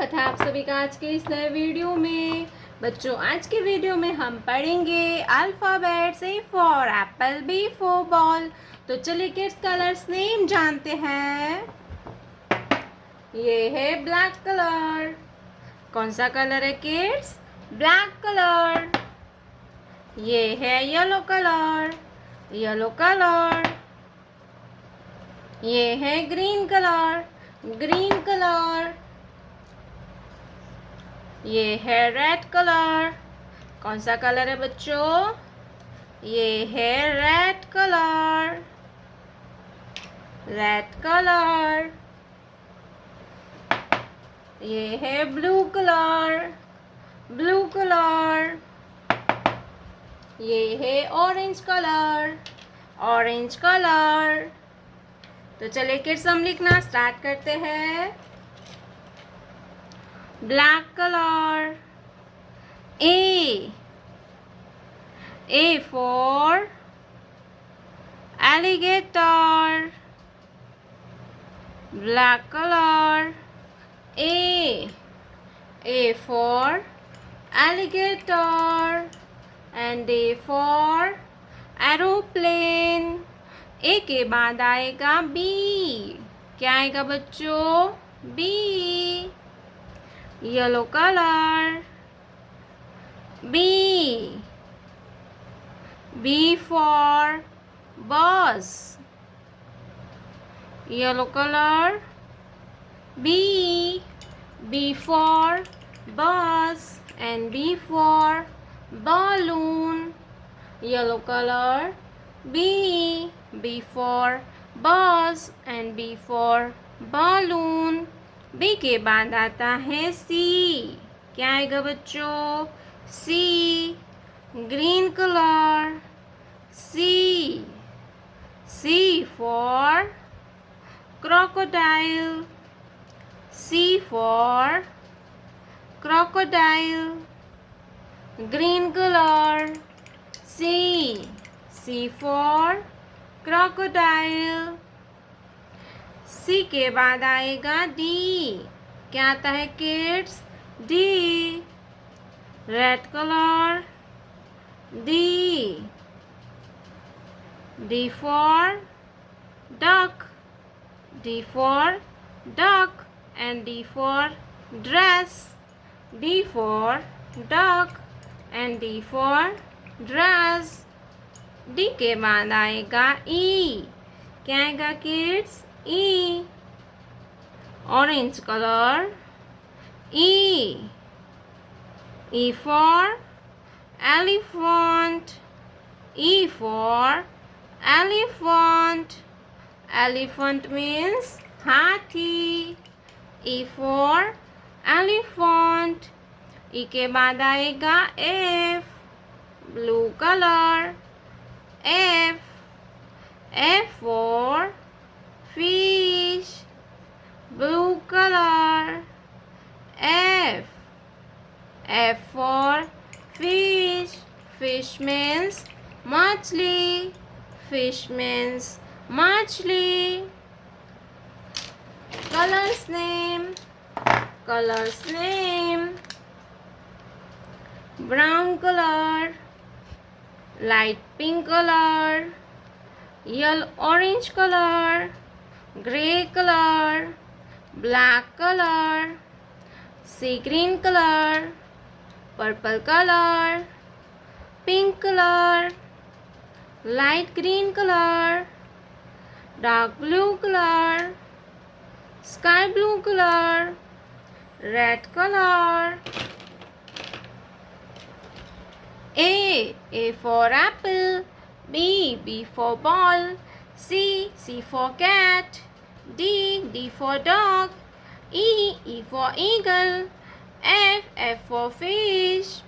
स्वागत है आप सभी का आज के इस नए वीडियो में। बच्चों, आज के वीडियो में हम पढ़ेंगे alphabets. A for apple, B for ball. तो चलिए किड्स कलर्स नेम जानते हैं। ये है ब्लैक कलर। कौन सा कलर है किड्स? Black colour. ये है येलो कलर। Yellow colour. ये है ग्रीन कलर। Green colour. ये है रेड कलर। कौन सा कलर है बच्चों? ये है रेड कलर। Red colour. ये है ब्लू कलर। Blue colour. ये है ऑरेंज कलर। Orange colour. तो चलिए किड्स हम लिखना स्टार्ट करते हैं। Black colour. A for alligator. Black color. A for alligator. And A for aeroplane. A के बाद आएगा B. क्या आएगा बच्चों? B. Yellow color. B. B for bus. Yellow color. B. B for bus and B for balloon. Yellow color. B. B for bus and B for balloon. B के बाद आता है C. क्या आएगा बच्चों? C. Green color. C. C for crocodile. C for crocodile. Green color. C. C for crocodile. C के बाद आएगा D. क्या आता है kids? D. Red colour. D. D for duck. D for duck and D for dress. D for duck and D for dress. D के बाद आएगा E. क्या आएगा kids? E. Orange color. E. E for elephant. E for elephant. Elephant means हाथी. E for elephant. E के बाद आएगा F. Blue color. F. F for fish. Blue color. F. F for fish. Fish means machli. Fish means machli. Colors name. Colors name. Brown color. Light pink color. Yellow orange color. Gray color. Black color. Sea green color. Purple color. Pink color. Light green color. Dark blue color. Sky blue color. Red color. A for apple. B for ball. C for cat. D for dog. E for eagle. F for fish.